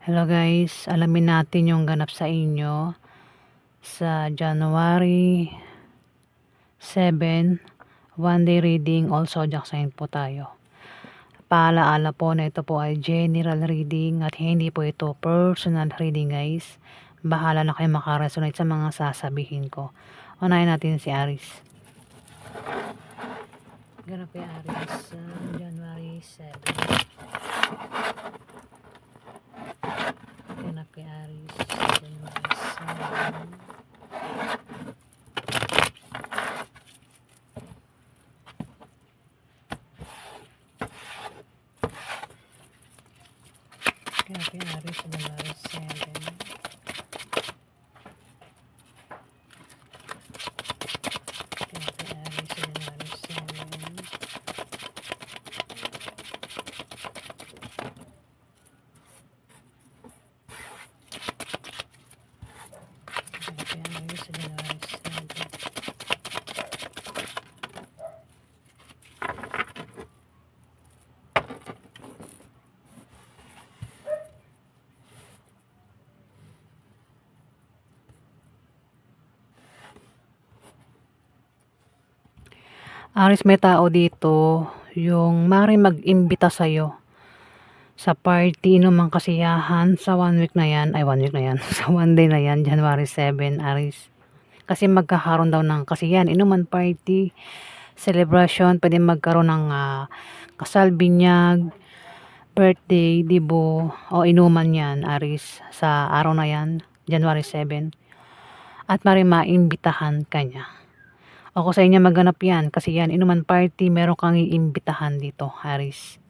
Hello guys, alamin natin yung ganap sa inyo sa January 7, one day reading, all zodiac sign po tayo. Paalaala po na ito po ay general reading at hindi po ito personal reading guys. Bahala na kayo makaresonate sa mga sasabihin ko. Unahin natin si Aries. Ganap kay Aries sa January 7. Ganap kay Aries January 7. Ganap kay Aries January 7. Aris, may tao dito yung maaaring mag-imbita sa'yo sa party, inumang kasiyahan sa 1 week na yan, sa 1 day na yan, January 7, Aris. Kasi magkakaroon daw ng kasiyahan, inuman party, celebration, pwede magkaroon ng kasal, binyag, birthday, dibo, o inuman yan, Aris, sa araw na yan, January 7. At maaaring maimbitahan ka niya. Ako sa inyo maganap yan kasi yan inuman party meron kang iimbitahan dito, Aris.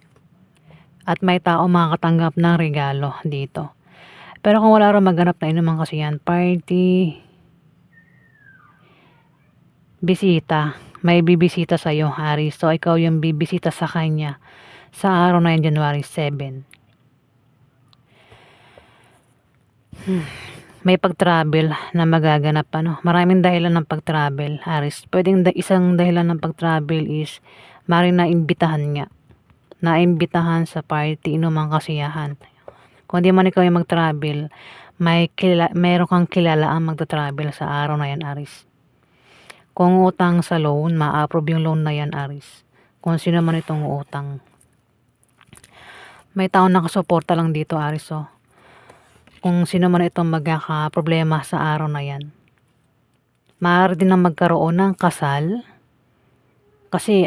At may tao makakatanggap ng regalo dito. Pero kung wala rin maganap na inuman kasi yan party, bisita, may bibisita sa'yo, Aris. So ikaw yung bibisita sa kanya sa araw na yan, January 7. May pag-travel na magaganap maraming dahilan ng pag-travel, Aris. Pwedeng isang dahilan ng pag-travel is maring naimbitahan sa party, inumang kasiyahan. Kung di man ikaw yung mag-travel, meron kang kilala ang magta-travel sa araw na yan, Aris. Kung utang sa loan, ma-approve yung loan na yan, Aris. Kung sino man itong utang. May taong nakasuporta lang dito, Aris, kung sino man itong magkaka-problema sa araw na yan. Maaari din na magkaroon ng kasal. Kasi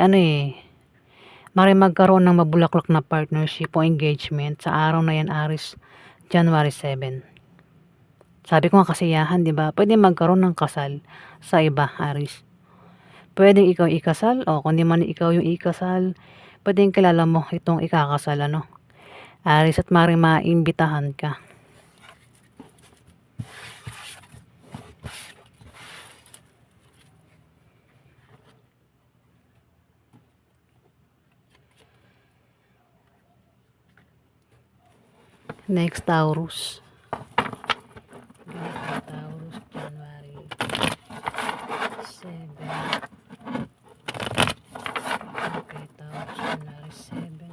maaari magkaroon ng mabulaklak na partnership o engagement sa araw na yan, Aris, January 7. Sabi ko nga kasiyahan, di ba? Pwede magkaroon ng kasal sa iba, Aris. Pwede ikaw ikasal o kung di man ikaw yung ikasal, pwede kilala mo itong ikakasal, Aris, at maaari maimbitahan ka. Next, Taurus. Taurus, January 7. Okay, Taurus, January 7.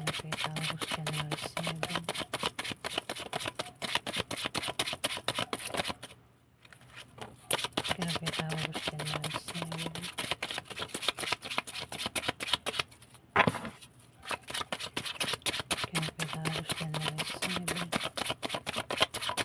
Okay, Taurus, January 7. Okay, Taurus, January 7.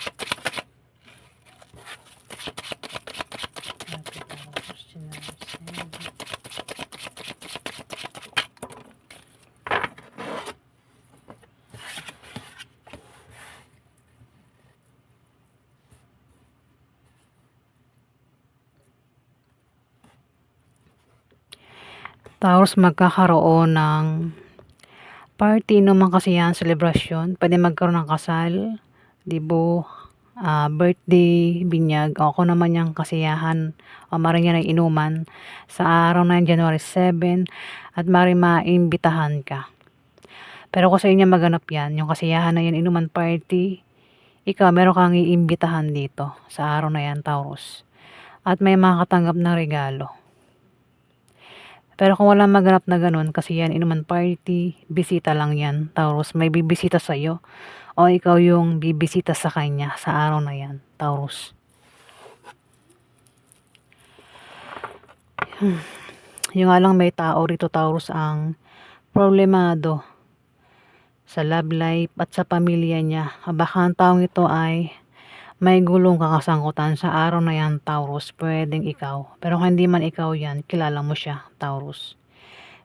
Taurus, magkakaroon ng party, naman kasi yan, celebration. Pwede magkaroon ng kasal, dibo, birthday, binyag, o kung naman yung kasiyahan o maring yan ay inuman sa araw na yan, January 7, at maring maimbitahan ka. Pero kung sa inyo maganap yan, yung kasiyahan na yan, inuman party, ikaw meron kang iimbitahan dito sa araw na yan, Taurus. at may makakatanggap ng regalo. Pero kung walang maganap na ganun, kasi yan inuman party, bisita lang yan, Taurus. May bibisita sa'yo o ikaw yung bibisita sa kanya sa araw na yan, Taurus. Yung nga lang may tao rito, Taurus, ang problemado sa love life at sa pamilya niya. Baka ang taong ito ay may gulong kakasangkutan sa araw na yan, Taurus. Pwedeng ikaw. Pero kung hindi man ikaw yan, kilala mo siya, Taurus.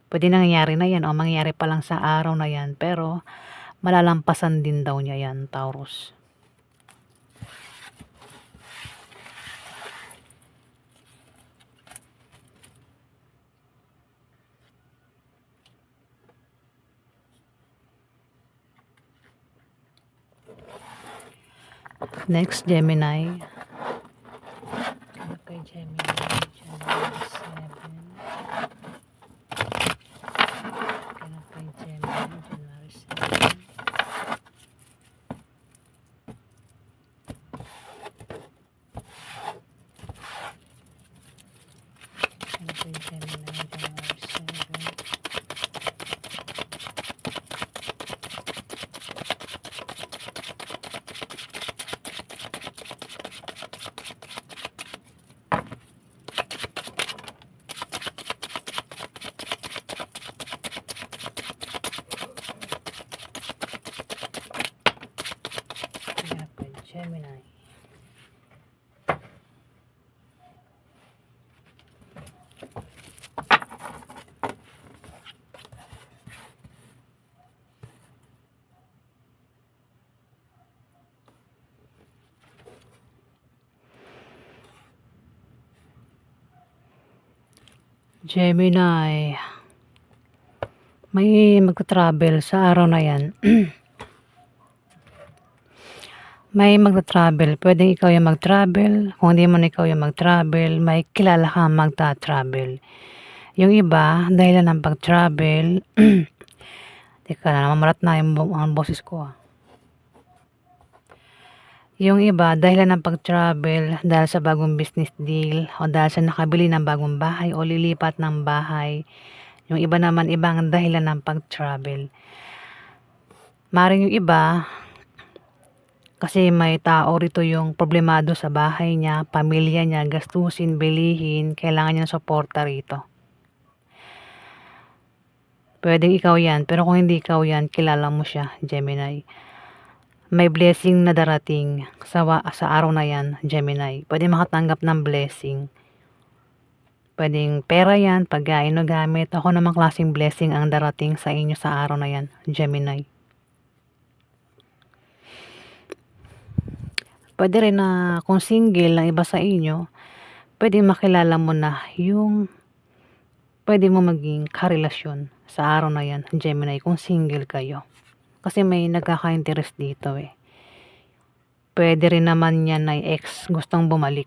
Pwede nangyayari na yan o mangyayari pa lang sa araw na yan. Pero malalampasan din daw niya yan, Taurus. Next, Gemini. Okay, Gemini. January 7. Okay, Gemini. January 7. Okay, Gemini. January 7. Gemini. Gemini. May magta-travel sa araw na yan. May magta-travel. Pwedeng ikaw yung mag-travel. Kung hindi man ikaw yung mag-travel, may kilala ka magta-travel. Yung iba, dahil ng pag-travel, teka na, mamarat na ang boses ko. Yung iba, dahil ng pag-travel, dahil sa bagong business deal, o dahil sa nakabili ng bagong bahay, o lilipat ng bahay. Yung iba naman, ibang dahilan ng pag-travel. Maring yung iba, kasi may tao rito yung problemado sa bahay niya, pamilya niya, gastusin, bilihin, kailangan niya ng suporta rito. Pwedeng ikaw yan, pero kung hindi ikaw yan, kilala mo siya, Gemini. May blessing na darating sa araw na yan, Gemini. Pwede makatanggap ng blessing. Pwedeng pera yan, pagkain o gamit. Ako namang klaseng blessing ang darating sa inyo sa araw na yan, Gemini. Pwede rin na kung single ng iba sa inyo, pwede makilala mo na yung pwede mo maging karelasyon sa araw na yan, Gemini, kung single kayo. Kasi may nagkaka-interest dito eh. Pwede rin naman yan na ex gustong bumalik.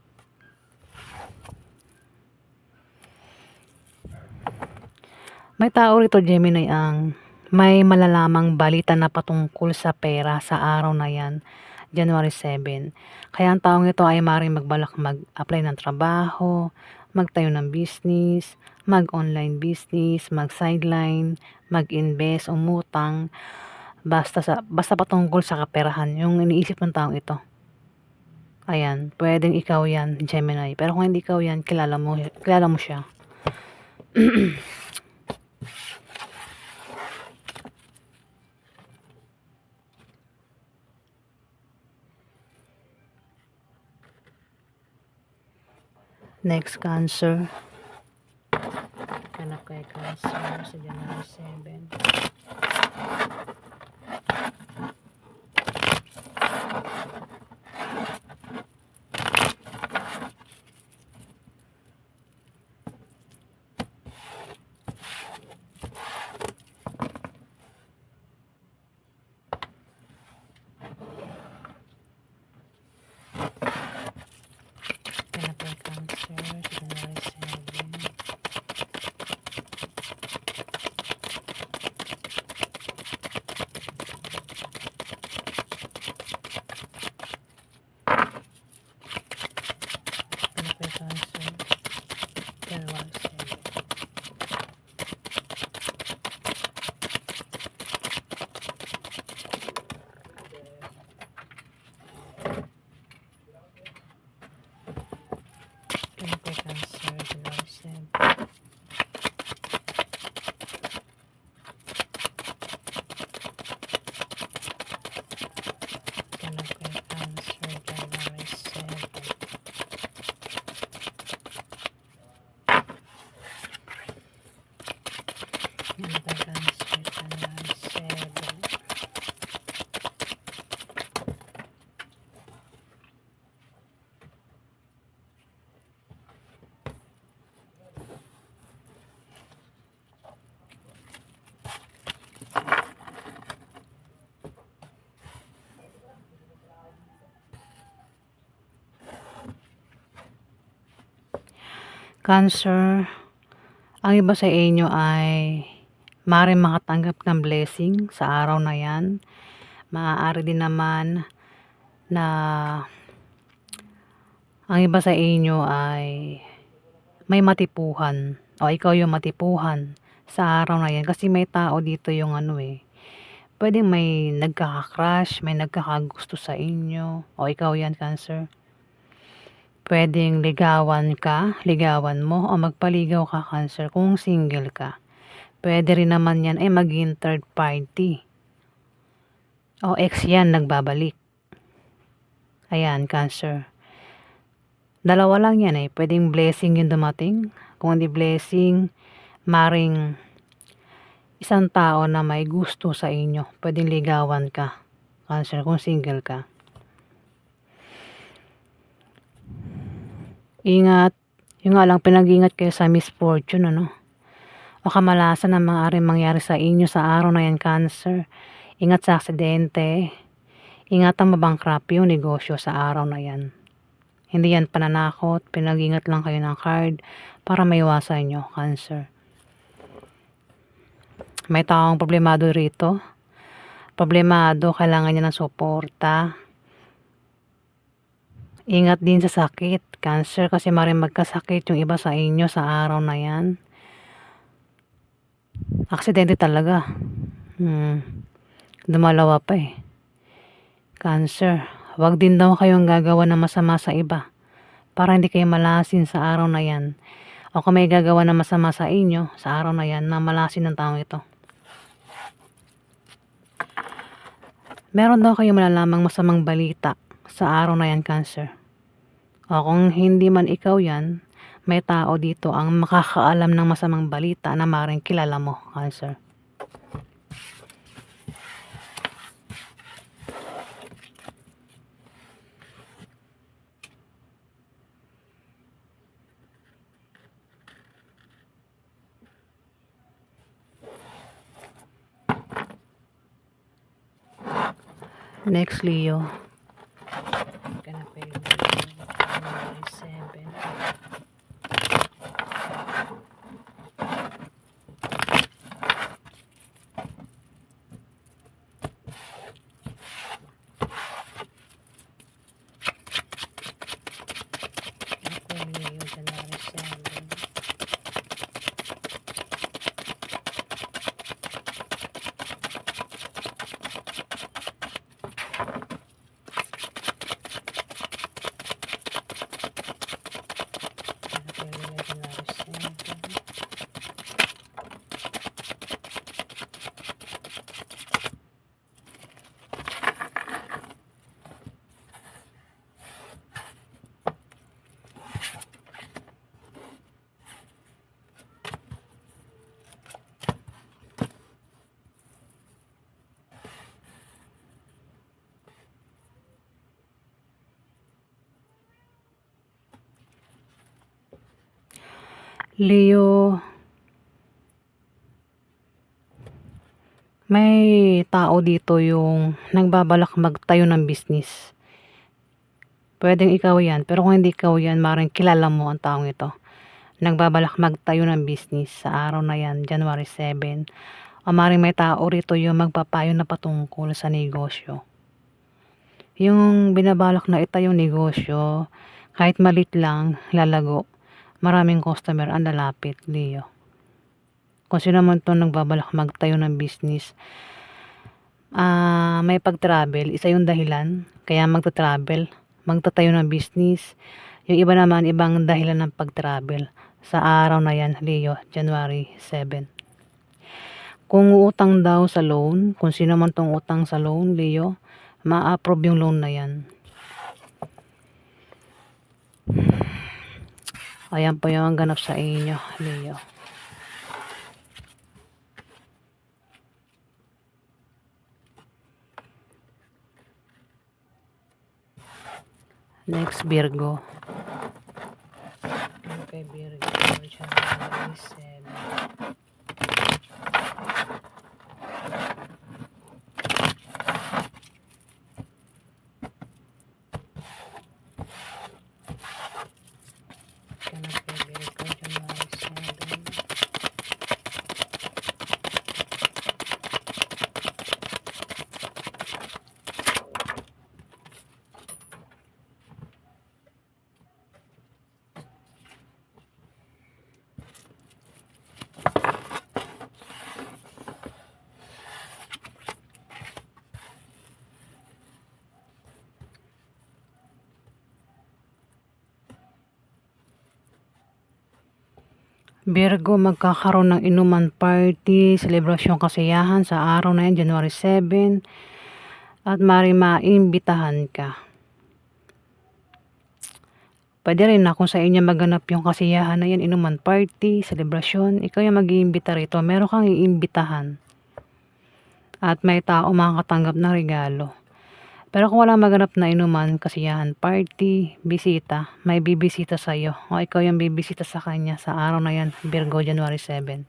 May tao rito, Gemini, ang may malalamang balita na patungkol sa pera sa araw na yan, January 7. Kaya ang taong ito ay maaaring magbalak mag-apply ng trabaho, magtayo ng business, mag-online business, mag-sideline, mag-invest, umutang, basta patungkol sa kaperahan, yung iniisip ng taong ito. Ayan, pwedeng ikaw yan, Gemini. Pero kung hindi ikaw yan, kilala mo siya. Next, Cancer. Hanap kay Cancer sa January 7. Hanap kay Cancer sa January 7. Hanap kay Cancer. Cancer, ang iba sa inyo ay maaaring makatanggap ng blessing sa araw na yan. Maaari din naman na ang iba sa inyo ay may matipuhan o ikaw yung matipuhan sa araw na yan. Kasi may tao dito yung pwedeng may nagkaka-crush, may nagkakagusto sa inyo o ikaw yan, Cancer. Pwedeng ligawan ka, ligawan mo o magpaligaw ka, Cancer, kung single ka. Pwede rin naman yan ay maging third party. O ex yan, nagbabalik. Ayan, Cancer. Dalawa lang yan pwedeng blessing yung dumating. Kung hindi blessing, maring isang tao na may gusto sa inyo. Pwedeng ligawan ka, Cancer, kung single ka. Ingat. Yung nga lang, pinag-ingat kayo sa misfortune, o kamalasan na maaaring mangyari sa inyo sa araw na yan, Cancer. Ingat sa aksidente. Ingat ang mabangkrap yung negosyo sa araw na yan. Hindi yan pananakot. Pinag-ingat lang kayo ng card para maiwasan nyo, Cancer. May taong problemado rito. Problemado, kailangan niya ng suporta. Ingat din sa sakit, Cancer, kasi maaaring magkasakit yung iba sa inyo sa araw na yan. Aksidente talaga. Dumalawa pa Cancer, wag din daw kayong gagawa ng masama sa iba para hindi kayo malasin sa araw na yan. O kung may gagawa ng masama sa inyo sa araw na yan, na malasin ng taong ito. Meron daw kayong malalamang masamang balita sa araw na yan, Cancer. O kung hindi man ikaw yan, may tao dito ang makakaalam ng masamang balita na maaaring kilala mo, Cancer. Next, Leo. Leo, may tao dito yung nagbabalak magtayo ng business. Pwedeng ikaw yan, pero kung hindi ikaw yan, maaaring kilala mo ang taong ito. Nagbabalak magtayo ng business sa araw na yan, January 7. O maaaring may tao rito yung magpapayo na patungkol sa negosyo. Yung binabalak na itayong negosyo, kahit malit lang, lalago. Maraming customer ang lalapit, Leo. Kung sino man to nagbabalak magtayo ng business, may pag-travel, isa yung dahilan, kaya magta-travel, magtatayo ng business. Yung iba naman, ibang dahilan ng pag-travel sa araw na yan, Leo, January 7. Kung utang daw sa loan, kung sino man tong utang sa loan, Leo, ma-approve yung loan na yan. Ayan po yung ganap sa inyo, Leo. Next, Virgo. Okay, Virgo. January 7. Virgo, Virgo, magkakaroon ng inuman party, selebrasyon kasiyahan sa araw na yan, January 7. At maimbitahan ka. Pwede rin na kung sa inyo maganap yung kasiyahan na yan, inuman party, selebrasyon, ikaw yung mag-iimbita rito. Meron kang iimbitahan. At may tao makakatanggap ng regalo. Pero kung walang maganap na inuman, kasiyahan, party, bisita, may bibisita sa'yo. O ikaw yung bibisita sa kanya sa araw na yan, Virgo, January 7.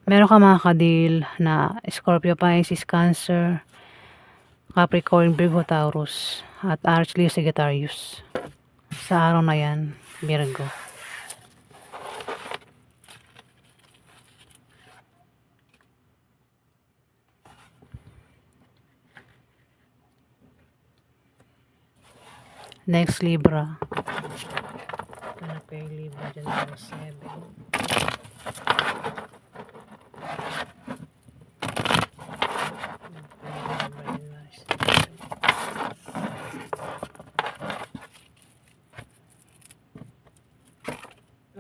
Meron ka mga kadil na Scorpio, Pisces, Cancer, Capricorn, Virgo, Taurus, at Aries, Leo, Sagittarius. Sa araw na yan, Virgo. Next, Libra. Hanap kayo Libra, January 7.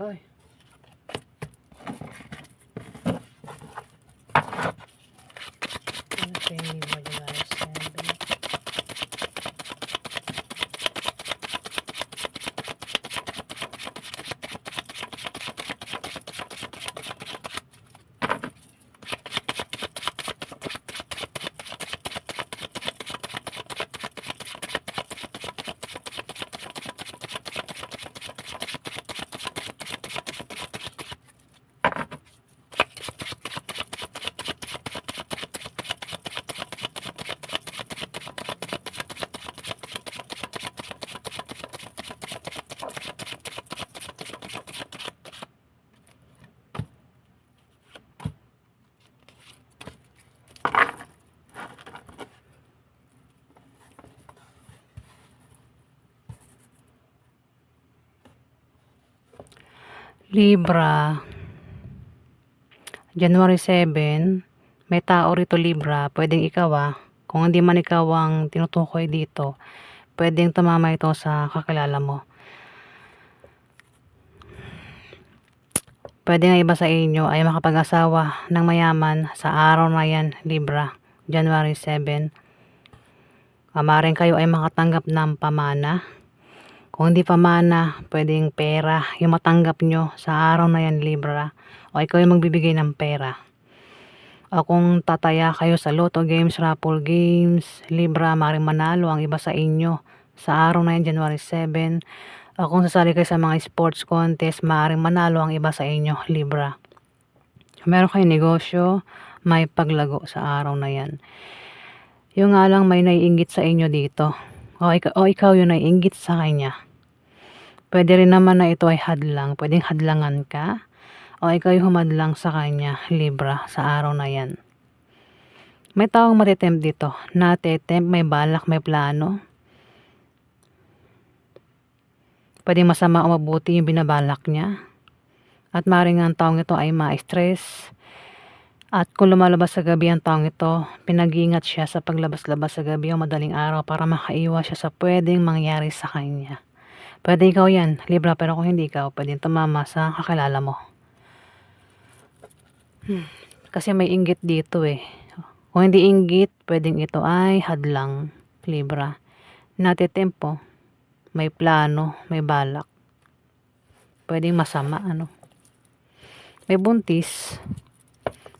Oy. Hanap kayo Libra, January 7. Libra, January 7, may tao rito Libra, pwedeng ikaw kung hindi man ikaw ang tinutukoy dito, pwedeng tumama ito sa kakilala mo. Pwede nga iba sa inyo ay makapag-asawa ng mayaman sa araw na yan, Libra, January 7. Maaaring kayo ay makatanggap ng pamana. Kung hindi pamana, pwedeng pera yung matanggap nyo sa araw na yan, Libra. O ikaw yung magbibigay ng pera. O kung tataya kayo sa Lotto Games, Raffle Games, Libra, maaaring manalo ang iba sa inyo sa araw na yan, January 7. O kung sasali kayo sa mga sports contest, maaaring manalo ang iba sa inyo, Libra. Meron kayong negosyo, may paglago sa araw na yan. Yung nga lang may naiinggit sa inyo dito. O ikaw yung naiinggit sa kanya. Pwede rin naman na ito ay hadlang. Pwedeng hadlangan ka. O ikaw yung humadlang sa kanya, Libra, sa araw na yan. May taong matitempt dito. Natitempt, may balak, may plano. Pwedeng masama o mabuti yung binabalak niya. At maaaring ang taong ito ay ma-stress. At kung lumalabas sa gabi ang taong ito, pinag-iingat siya sa paglabas-labas sa gabi o madaling araw para makaiwas siya sa pwedeng mangyari sa kanya. Pwede ikaw yan, Libra, pero kung hindi ikaw, pwedeng tumama sa kakilala mo. Kasi may inggit dito Kung hindi inggit, pwedeng ito ay hadlang, Libra. Natitempo, may plano, may balak. Pwedeng masama, May buntis.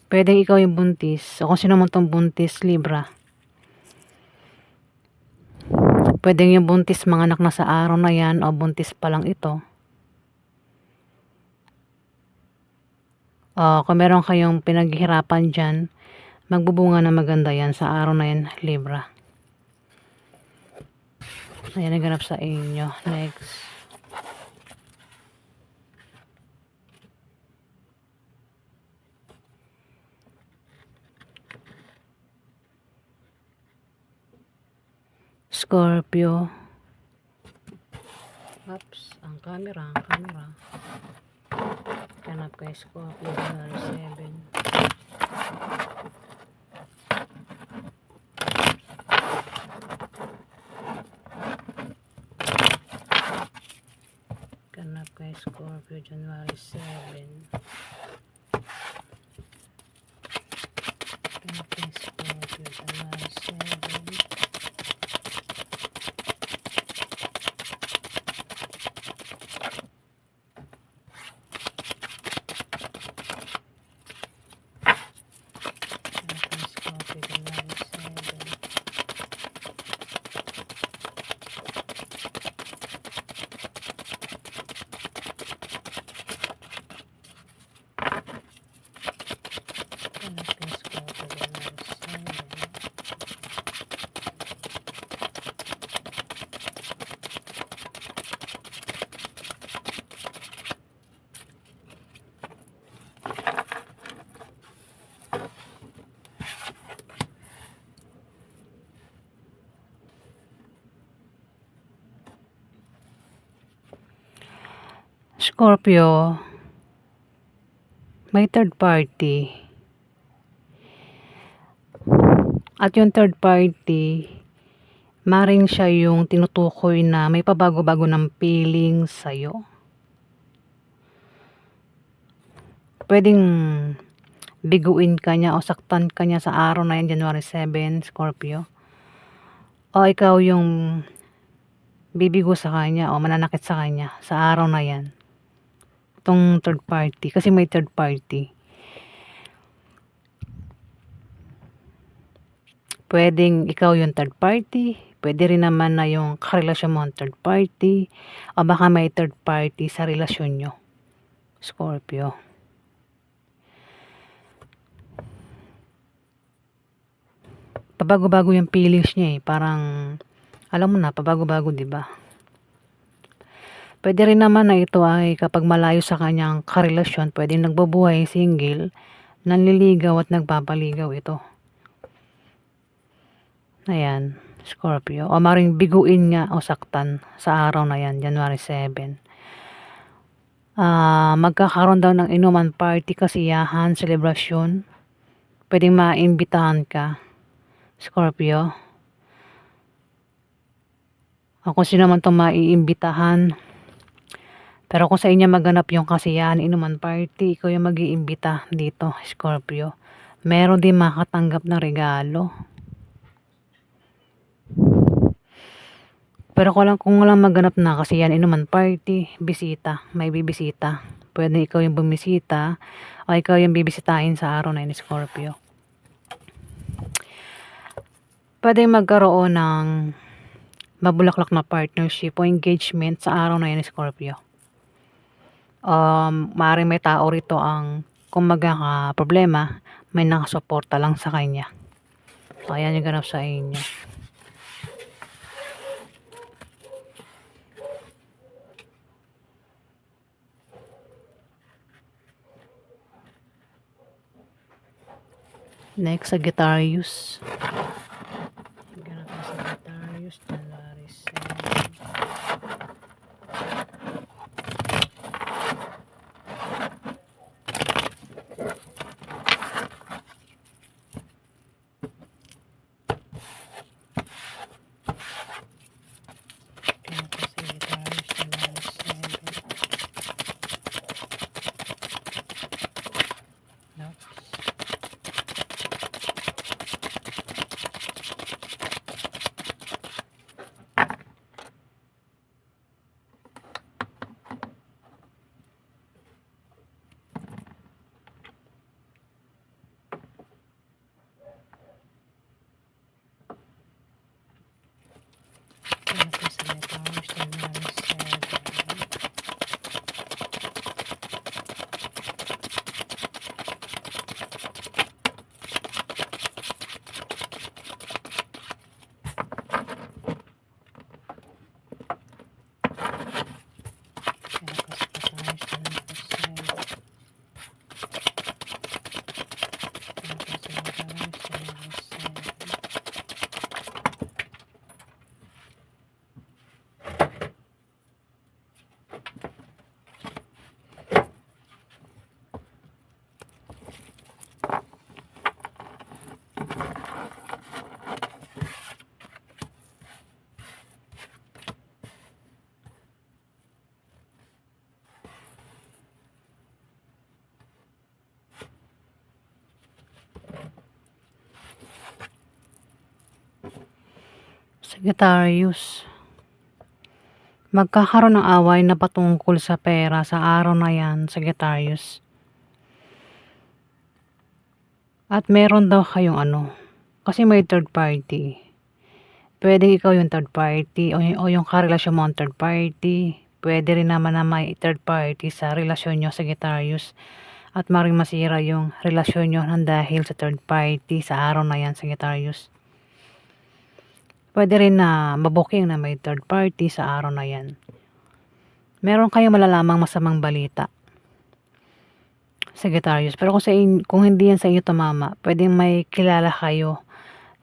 Pwedeng ikaw yung buntis. O kung sino man tong buntis, Libra. Pwedeng yung buntis mga anak na sa araw na yan o buntis pa lang ito. Kung meron kayong pinaghihirapan dyan, magbubunga na maganda yan sa araw na yan, Libra. Ayan, naganap sa inyo. Next. Scorpio. Oops, ang camera. Kanap kay Scorpio, January 7. Kanap kay Scorpio, January 7. Ano kay Scorpio, January 7. Scorpio, may third party. At yung third party, maring siya yung tinutukoy na may pabago-bago ng feelings sa'yo. Pwedeng biguin ka niya o saktan ka niya sa araw na yan, January 7, Scorpio. O ikaw yung bibigo sa kanya o mananakit sa kanya sa araw na yan. Itong third party, kasi may third party. Pwedeng ikaw yung third party, pwede rin naman na yung karelasyon mo ang third party, o baka may third party sa relasyon nyo, Scorpio. Pabago-bago yung feelings niya parang, alam mo na, pabago-bago, diba? Pwede rin naman na ito ay kapag malayo sa kanyang karelasyon, pwede nagbabuhay single, nanliligaw at nagpapaligaw ito. Ayan, Scorpio. O maring biguin nga o saktan sa araw na yan, January 7. Magkakaroon daw ng inuman party, kasiyahan, selebrasyon. Pwedeng maimbitahan ka, Scorpio. O kung sino man itong maiimbitahan. Pero kung sa inyo maganap yung kasiyahan, inuman party, ikaw yung mag-iimbita dito, Scorpio. Meron din makatanggap na regalo. Pero kung walang maganap na kasiyahan, inuman party, bisita, may bibisita. Pwede ikaw yung bumisita o ikaw yung bibisitahin sa araw na yun, Scorpio. Pwede magkaroon ng mabulaklak na partnership o engagement sa araw na yun, Scorpio. Maaaring may tao rito ang kung magkaka-problema, may nakasuporta lang sa kanya. So, ayan yung ganap sa inyo. Next, Sagittarius. Ganap na Sagittarius, January 7. Sagittarius, magkakaroon ng away na patungkol sa pera sa araw na yan, Sagittarius. At meron daw kayong kasi may third party. Pwedeng ikaw yung third party o yung karelasyon mo ang third party. Pwede rin naman na may third party sa relasyon nyo, Sagittarius. At maring masira yung relasyon nyo nang dahil sa third party sa araw na yan, Sagittarius. Pwede rin na mabuking na may third party sa araw na yan. Meron kayong malalamang masamang balita, Sagittarius. Pero kung hindi yan sa inyo tumama, pwedeng may kilala kayo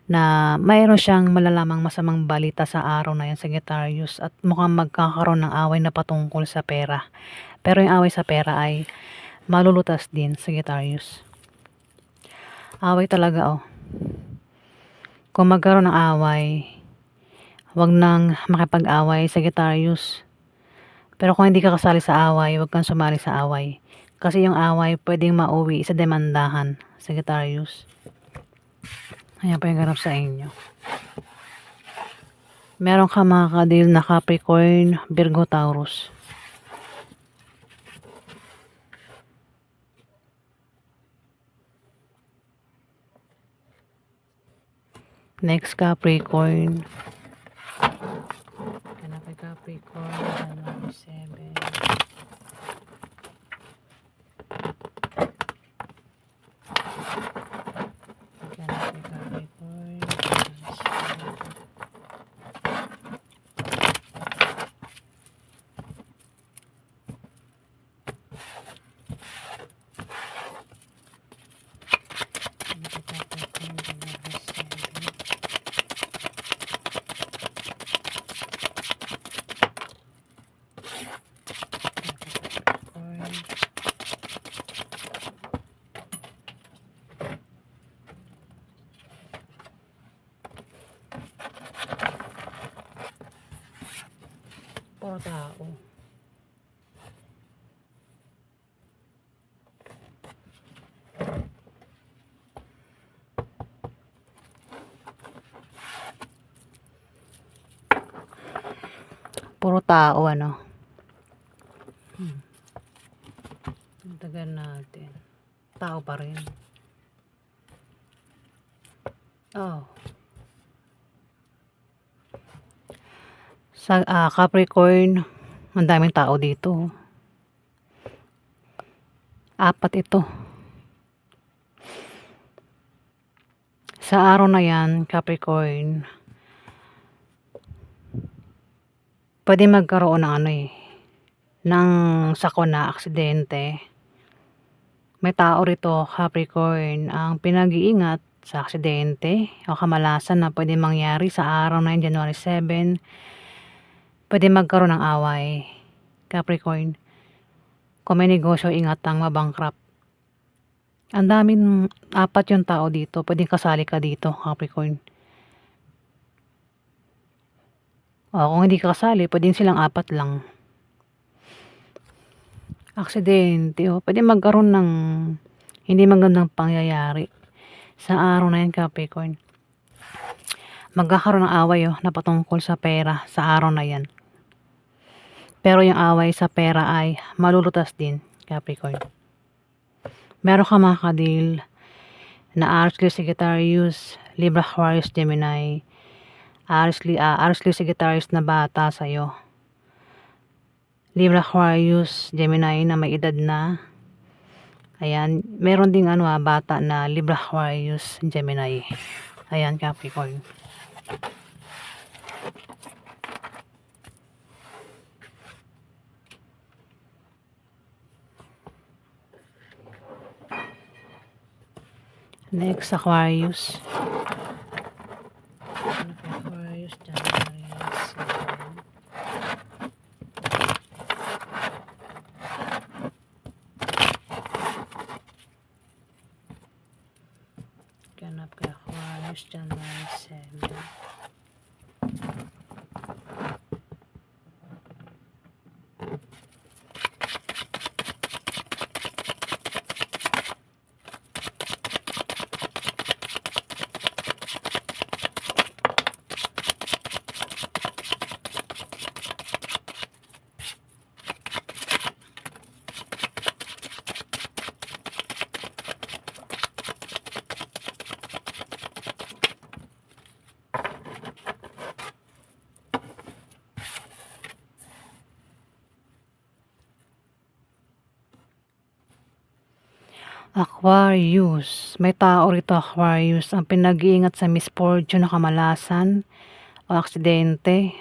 na mayroon siyang malalamang masamang balita sa araw na yan, Sagittarius. At mukhang magkakaroon ng away na patungkol sa pera. Pero yung away sa pera ay malulutas din, Sagittarius. Away talaga, Kung magkaroon ng away, wag nang makipag-away, Sagittarius. Pero kung hindi ka kasali sa away, wag kang sumali sa away. Kasi yung away pwedeng mauwi sa demandahan, Sagittarius. Ayan po yung ganap sa inyo. Meron ka mga kadil na Capricorn, Virgo, Taurus. Next, Capricorn. Ganap kay Capricorn, January 7. Puro tao. Puro tao, Tagal natin. Tao pa rin. Sa Capricorn, ang daming tao dito. 4 ito. Sa araw na yan, Capricorn, pwede magkaroon ng ng sakuna, aksidente. May tao rito, Capricorn, ang pinag-iingat sa aksidente o kamalasan na pwede mangyari sa araw na yan, January 7. Pwede magkaroon ng away, Capricorn. Kung may negosyo, ingatang mabankrupt. Ang daming 4 yung tao dito. Pwedeng kasali ka dito, Capricorn. Kung hindi ka kasali, pwedeng silang 4 lang. Aksidente, pwede magkaroon ng hindi magandang pangyayari sa araw na yan, Capricorn. Magkakaroon ng away na patungkol sa pera sa araw na yan. Pero yung away sa pera ay malulutas din, Capricorn. Meron ka mga kadil na Aries, Leo, Sagittarius, Libra, Aquarius, Gemini. Aries, Leo, Sagittarius na bata sa'yo. Libra, Aquarius, Gemini na may edad na. Ayan, meron ding bata na Libra, Aquarius, Gemini. Ayan, Capricorn. Next, Aquarius. Aquarius, January 7. Ganap kay Aquarius, January 7. Aquarius. May tao rito, Aquarius, ang pinag-iingat sa misfortune na kamalasan o aksidente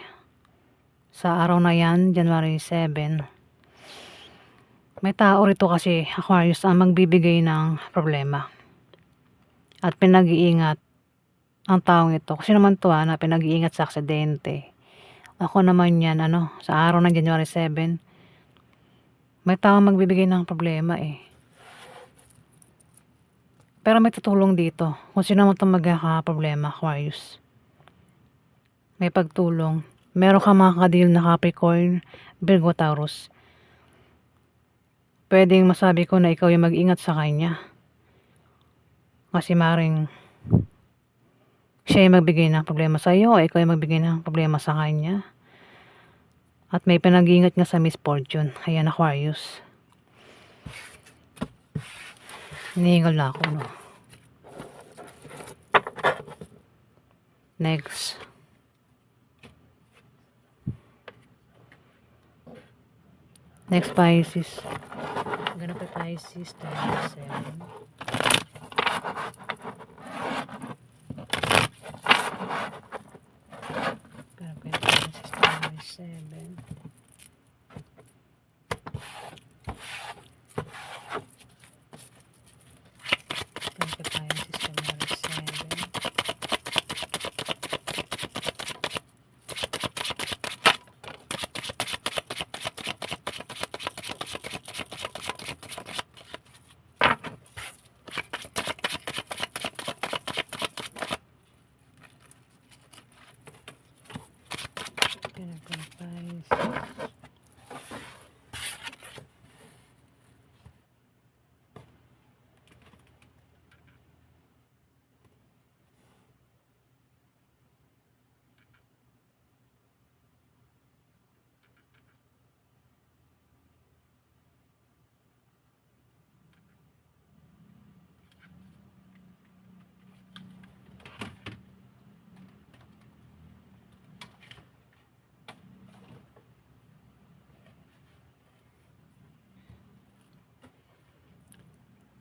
sa araw na yan, January 7. May tao rito kasi, Aquarius, ang magbibigay ng problema at pinag-iingat ang taong ito. Kasi naman to na pinag-iingat sa aksidente. Ako naman yan, sa araw ng January 7, may taong magbibigay ng problema eh. Pero may tutulong dito. Kung sino man itong magkakaproblema, Aquarius. May pagtulong. Meron ka makakadil na Capricorn, Virgo, Taurus. Pwedeng masabi ko na ikaw yung mag-ingat sa kanya. Kasi maring siya yung magbigay ng problema sa iyo o ikaw yung magbigay ng problema sa kanya. At may pinag-iingat nga sa misfortune. Ayan, Aquarius. Hinihingal na ako, no? Next. Next, Pisces. Ganun pa Pisces, 27. Ganun pa Pisces, 27.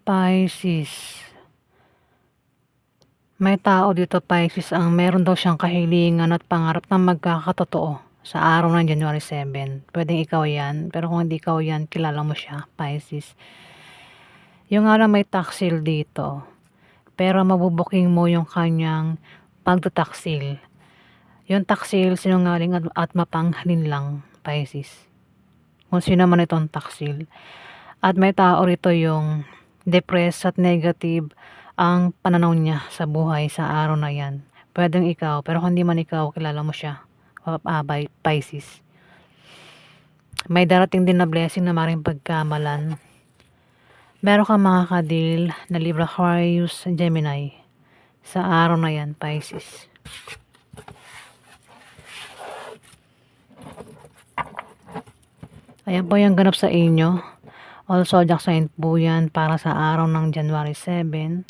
Pisces. May tao dito, Pisces, ang meron daw siyang kahilingan at pangarap na magkakatotoo sa araw ng January 7. Pwedeng ikaw yan, pero kung hindi ikaw yan, kilala mo siya, Pisces. Yung nga may taksil dito, pero mabubuking mo yung kanyang pagtataksil. Yung taksil, sinungaling at mapanghalin lang, Pisces. Kung sino man itong taksil. At may tao rito yung depressed at negative ang pananaw niya sa buhay sa araw na yan. Pwedeng ikaw, pero kung hindi man ikaw, kilala mo siya. By Pisces. May darating din na blessing na maring pagkamalan. Meron kang makakadil na Libra, Aquarius, Gemini sa araw na yan, Pisces. Ayan po yung ganap sa inyo. Also, zodiac sign po yan para sa araw ng January 7.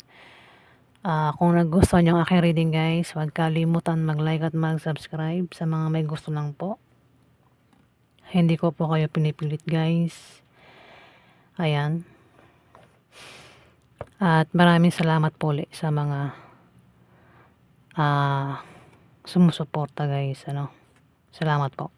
Kung nagustuhan nyo ang aking reading, guys, huwag kalimutan mag-like at mag-subscribe sa mga may gusto lang po. Hindi ko po kayo pinipilit, guys. Ayan. At maraming salamat po ulit sa mga sumusuporta, guys. Salamat po.